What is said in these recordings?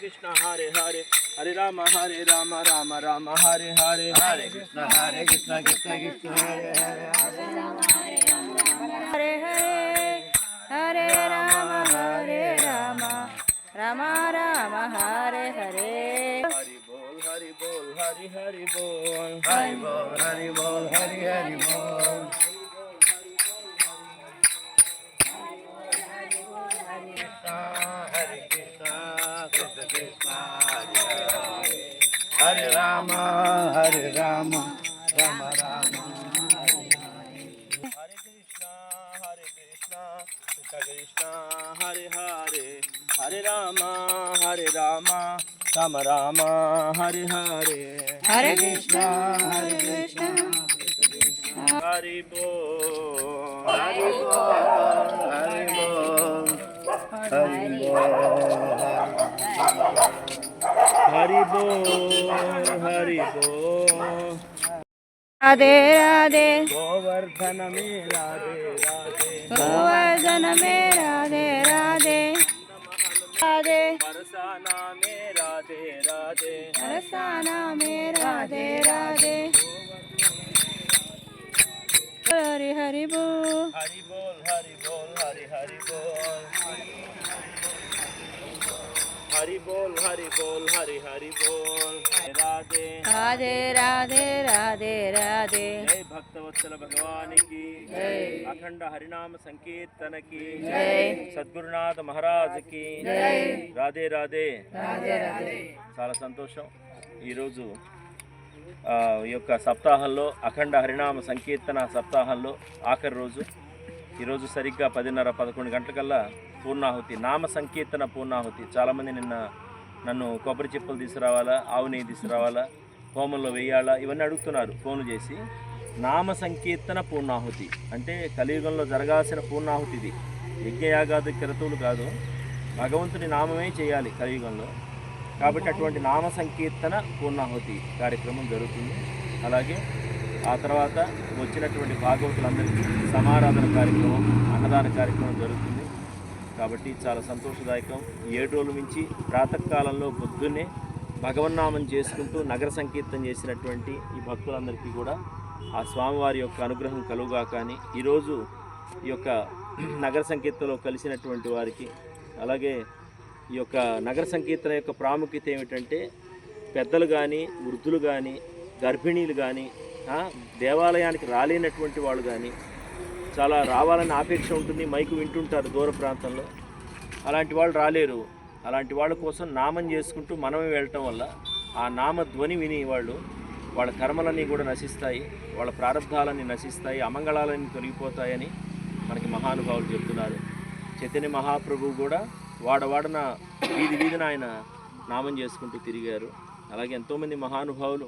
Krishna Hare Hare Hare Rama Rama Rama Hare Hare Hare Krishna Krishna Krishna Hare Hare Hare Rama Hare Hare Hare Rama Rama Rama Hare Hare. Hari Bol Hari Bol Hari Hari Bol Hari Bol Hari Bol Hari Hari Bol. Hare Krishna Krishna Krishna Hare Hare Hare Rama Rama Rama Hare Krishna Krishna Krishna Hare Hare Hare Rama Rama Rama Hare Hare Hare Krishna Hari Bol Hari Bol Hari Bol Hari Bol Hari Bol. Radhe Radhe Govardhan me Radhe Radhe Govardhan me Radhe Radhe Radhe Barsana me Radhe Radhe Barsana me Radhe Radhe. Hari Hari Bol Hari Bol Hari Bol Hari Hari Bol Hari Bol Hari Bol Hari Hari Bol. Radhe Radhe Radhe Radhe Radhe. जय भक्तवत्सल भगवान की जय. अखंड हरिनाम संकीर्तन की जय. सद्गुरुनाथ महाराज की जय. राधे राधे. రాధే రాధే. చాలా సంతోషం. ఈరోజు ఈ యొక్క సప్తాహంలో అఖండ హరినామ సంకీర్తన సప్తాహంలో ఆఖరి రోజు. ఈరోజు సరిగ్గా 10:30-11 గంటలకల్లా పూర్ణాహుతి, నామ సంకీర్తన పూర్ణాహుతి. చాలామంది నన్ను కొబ్బరి చిప్పలు తీసుకురావాలా, ఆవు నెయ్యి తీసుకురావాలా, హోమంలో వేయాలా, ఇవన్నీ అడుగుతున్నారు ఫోన్లు చేసి. నామ సంకీర్తన పూర్ణాహుతి అంటే కలియుగంలో జరగాల్సిన పూర్ణాహుతి ఇది. యజ్ఞయాగాది క్రతువులు కాదు, భగవంతుని నామమే చేయాలి కలియుగంలో. కాబట్టి అటువంటి నామ సంకీర్తన పూర్ణాహుతి కార్యక్రమం జరుగుతుంది. అలాగే ఆ తర్వాత వచ్చినటువంటి భాగవతులందరికీ సమారాధన కార్యక్రమం, అన్నదాన కార్యక్రమం జరుగుతుంది. కాబట్టి చాలా సంతోషదాయకం. 7 రోజుల నుంచి ప్రాతకాలంలో పొద్దున్నే భగవన్నామం చేసుకుంటూ నగర సంకీర్తన చేసినటువంటి ఈ భక్తులందరికీ కూడా ఆ స్వామివారి యొక్క అనుగ్రహం కలుగుగా. కానీ ఈరోజు ఈ యొక్క నగర సంకీర్తనలో కలిసినటువంటి వారికి, అలాగే ఈ యొక్క నగర సంకీర్తన యొక్క ప్రాముఖ్యత ఏమిటంటే పెద్దలు కానీ, వృద్ధులు కానీ, గర్భిణీలు కానీ, దేవాలయానికి రాలేనటువంటి వాళ్ళు కానీ చాలా రావాలని ఆపేక్ష ఉంటుంది. మైకు వింటుంటారు దూర ప్రాంతంలో, అలాంటి వాళ్ళు రాలేరు. అలాంటి వాళ్ళ కోసం నామం చేసుకుంటూ మనమే వెళ్ళటం వల్ల ఆ నామ ధ్వని విని వాళ్ళ కర్మలన్నీ కూడా నశిస్తాయి, వాళ్ళ ప్రారంధాలన్నీ నశిస్తాయి, అమంగళాలన్నీ తొలగిపోతాయని మనకి మహానుభావులు చెప్తున్నారు. చైతన్య మహాప్రభువు కూడా వాడవాడన వీధిన ఆయన నామం చేసుకుంటూ తిరిగారు. అలాగే ఎంతోమంది మహానుభావులు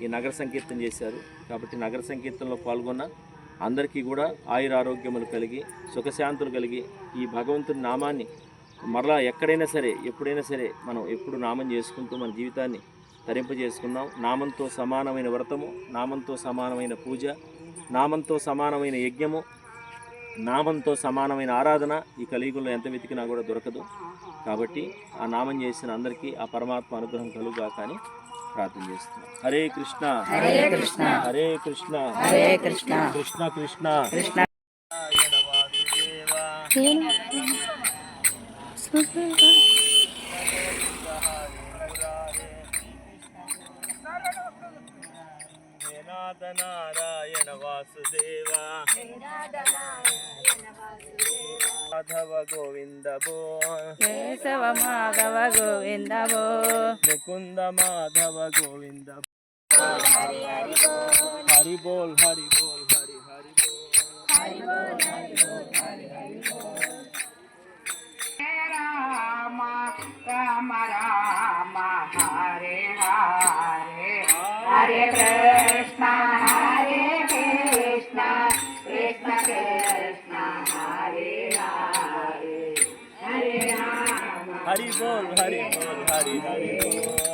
ఈ నగర సంకీర్తన చేశారు. కాబట్టి నగర సంకీర్తనలో పాల్గొన్న అందరికీ కూడా ఆయురారోగ్యములు కలిగి, సుఖశాంతులు కలిగి, ఈ భగవంతుని నామాన్ని మరలా ఎక్కడైనా సరే, ఎప్పుడైనా సరే మనం ఎప్పుడు నామం చేసుకుంటూ మన జీవితాన్ని తరింపజేసుకున్నాం. నామంతో సమానమైన వ్రతము, నామంతో సమానమైన పూజ, నామంతో సమానమైన యజ్ఞము, నామంతో సమానమైన ఆరాధన ఈ కలియుగంలో ఎంత వెతికినా కూడా దొరకదు. కాబట్టి ఆ నామం చేసిన అందరికీ ఆ పరమాత్మ అనుగ్రహం కలుగుగా కానీ ప్రార్థన చేస్తున్నాం. హరే కృష్ణ హరే కృష్ణ హరే కృష్ణ హరే కృష్ణ కృష్ణ కృష్ణ కృష్ణ. నారాయణ వాసుదేవ మాధవ గోవింద బో కేశవ మాధవ గోవింద బో ముకుంద మాధవ గోవింద హరి బోల్ హరి బోల్ హరి హరి బోల్ రామ రామ రామ హరే హరే హరే కృష్ణ హరే కృష్ణ కృష్ణ కృష్ణ హరే హరే హరే రామ హరి బోల్ హరి బోల్ హరి హరి బోల్.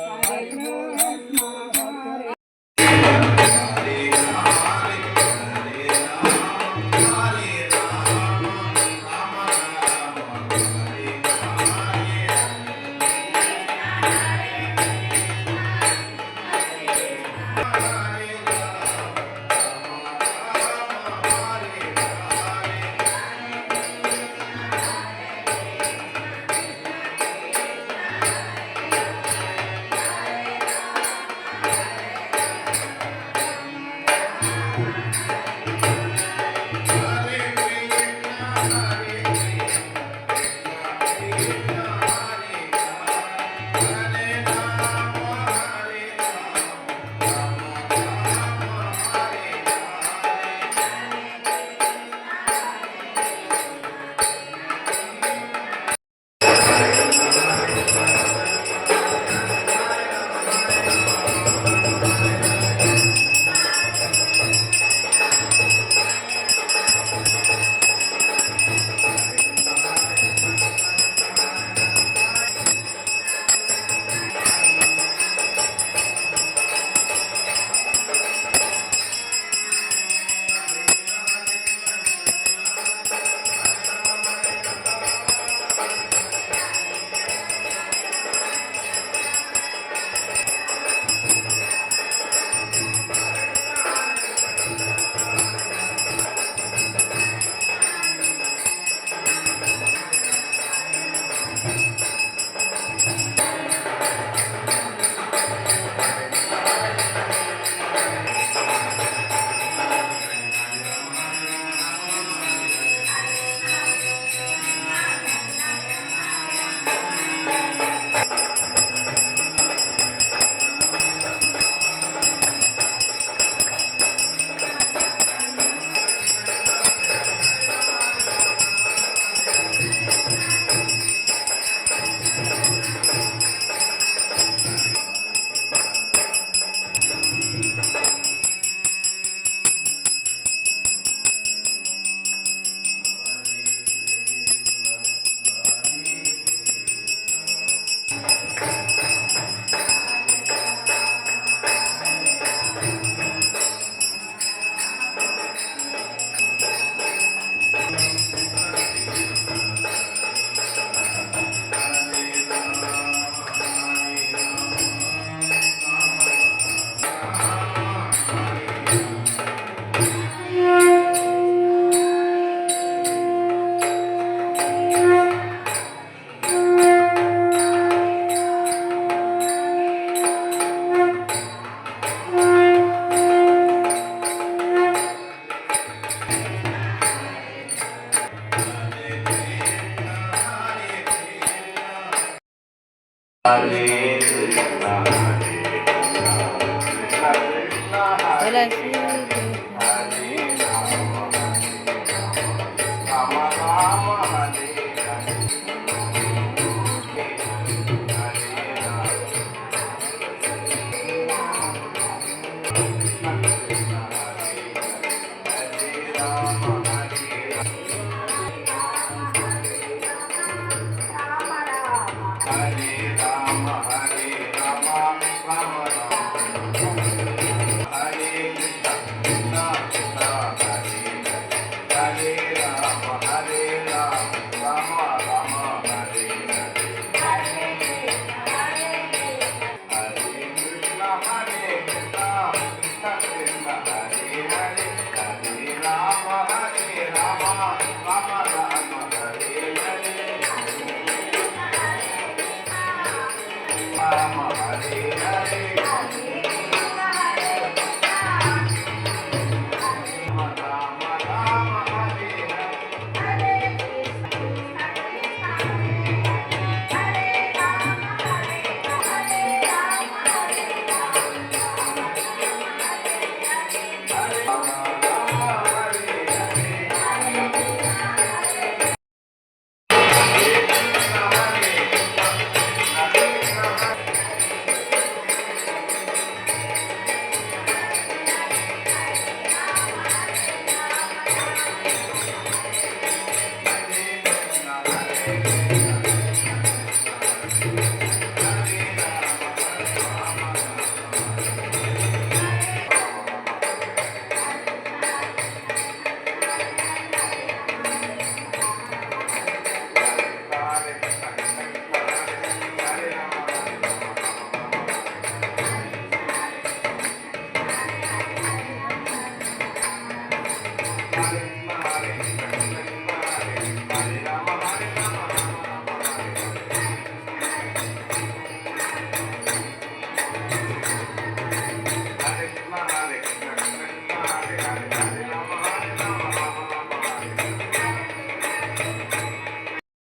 హరే కృష్ణ హరే కృష్ణ కృష్ణ హరే హరే రామ రామ రామ హరే హరే హరే రామ